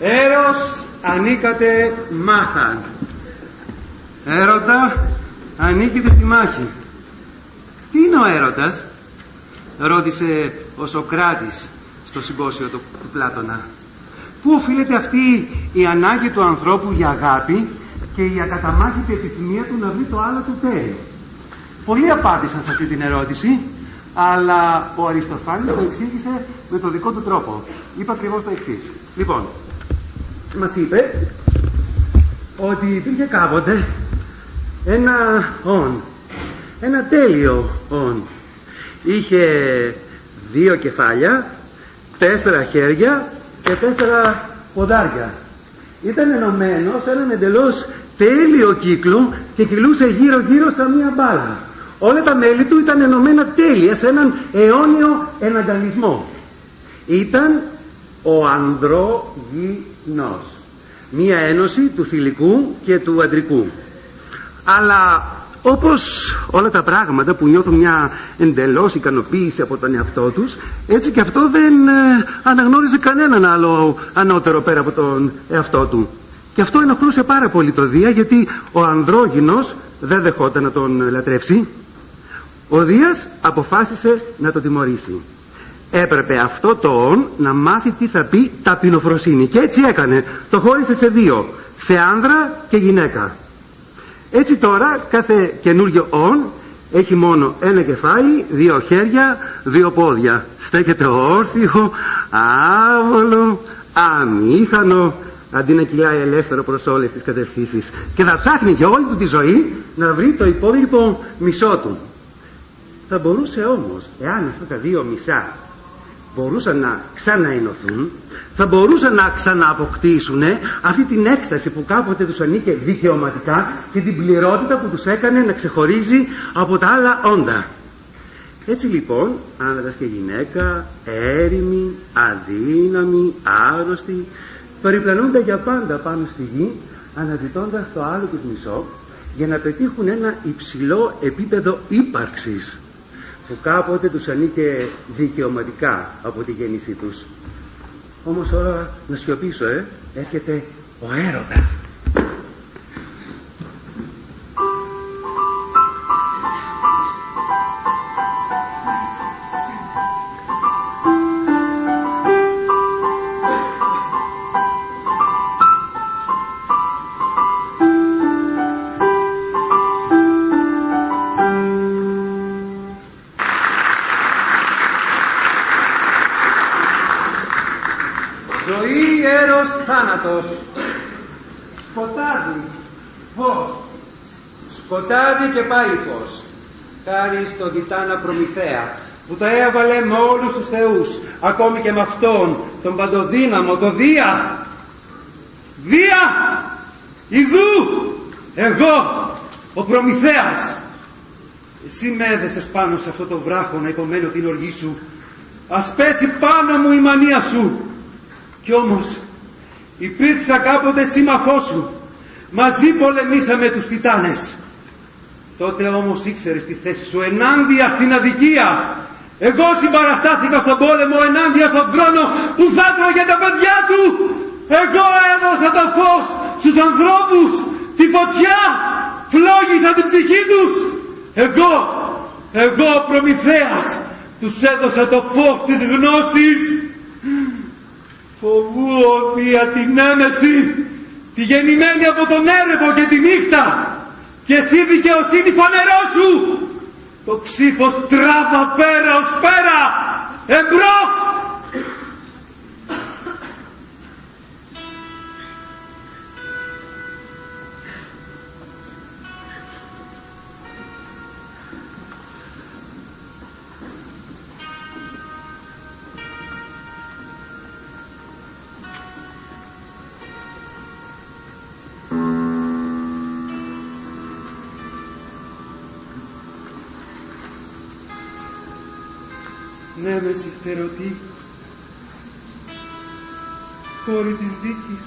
Έρος ανήκατε μάχαν. Έρωτα ανήκετε στη μάχη. Τι είναι ο έρωτας? Ρώτησε ο Σωκράτης στο συμπόσιο του Πλάτωνα. Πού οφείλεται αυτή η ανάγκη του ανθρώπου για αγάπη και η ακαταμάχητη επιθυμία του να βρει το άλλο του τέλει? Πολλοί απάντησαν σε αυτή την ερώτηση, αλλά ο Αριστοφάνης το εξήγησε με το δικό του τρόπο. Είπε ακριβώς το εξής. Λοιπόν, μας είπε ότι υπήρχε κάποτε ένα όν, ένα τέλειο όν. Είχε 2 κεφάλια, 4 χέρια και 4 ποδάρια. Ήταν ενωμένο σε έναν εντελώς τέλειο κύκλο και κυλούσε γύρω-γύρω σαν μία μπάλα. Όλα τα μέλη του ήταν ενωμένα τέλεια σε έναν αιώνιο εναγκαλισμό. Ήταν ο ανδρογυνός, μία ένωση του θηλυκού και του αντρικού. Αλλά όπως όλα τα πράγματα που νιώθουν μια εντελώς ικανοποίηση από τον εαυτό τους, έτσι και αυτό δεν αναγνώριζε κανέναν άλλο ανώτερο πέρα από τον εαυτό του. Και αυτό ενοχλούσε πάρα πολύ το Δία, γιατί ο ανδρόγυνος δεν δεχόταν να τον λατρεύσει. Ο Δίας αποφάσισε να τον τιμωρήσει. Έπρεπε αυτό το όν να μάθει τι θα πει ταπεινοφροσύνη, και έτσι έκανε. Το χώρισε σε 2, σε άνδρα και γυναίκα. Έτσι τώρα κάθε καινούριο όν έχει μόνο 1 κεφάλι, 2 χέρια, 2 πόδια. Στέκεται όρθιο, άβολο, αμήχανο, αντί να κυλάει ελεύθερο προς όλες τις κατευθύνσεις, και θα ψάχνει για όλη του τη ζωή να βρει το υπόλοιπο μισό του. Θα μπορούσε όμως, εάν αυτά τα 2 μισά μπορούσαν να ξαναενωθούν, θα μπορούσαν να ξανααποκτήσουν αυτή την έκσταση που κάποτε τους ανήκε δικαιωματικά και την πληρότητα που τους έκανε να ξεχωρίζει από τα άλλα όντα. Έτσι λοιπόν, άνδρας και γυναίκα, έρημοι, αδύναμοι, άρρωστοι, περιπλανούνται για πάντα πάνω στη γη, αναζητώντας το άλλο τους μισό, για να πετύχουν ένα υψηλό επίπεδο ύπαρξης που κάποτε τους ανήκε δικαιωματικά από τη γέννησή τους. Όμως ώρα να σιωπήσω, έρχεται ο έρωτας. Ζωή, έρος, θάνατος. Σκοτάδι, φως. Σκοτάδι και πάλι φως. Χάρη στον Τιτάνα Προμηθέα, που το έβαλε με όλους τους θεούς, ακόμη και με αυτόν τον παντοδύναμο, το Δία. Δία, ιδού, εγώ, ο Προμηθέας. Εσύ με έδεσες πάνω σε αυτό το βράχο να υπομένω την οργή σου. Ας πέσει πάνω μου η μανία σου. Κι όμως υπήρξα κάποτε σύμμαχός σου. Μαζί πολεμήσαμε τους Τιτάνες. Τότε όμως ήξερες τη θέση σου ενάντια στην αδικία. Εγώ συμπαραστάθηκα στον πόλεμο ενάντια στον θρόνο που θα τρώγε τα παιδιά του. Εγώ έδωσα το φως στους ανθρώπους. Τη φωτιά φλόγισα την ψυχή τους. Εγώ ο Προμηθέας τους έδωσα το φως της γνώσης. Φοβούω, Θεία, την έμεση, τη γεννημένη από τον έρευο και τη νύχτα, και εσύ δικαιοσύνη φανερώσου. Το ψήφος τράβα πέρα ως πέρα, εμπρός. Νέμεση φτερωτή, κόρη της δίκης,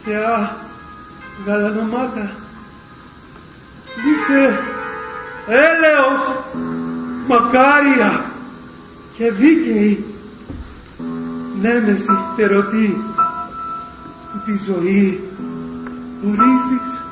θεά γαλανομάτα, δείξε έλεος, μακάρια και δίκαιη, νέμεση ερωτή, που τη ζωή ορίζεις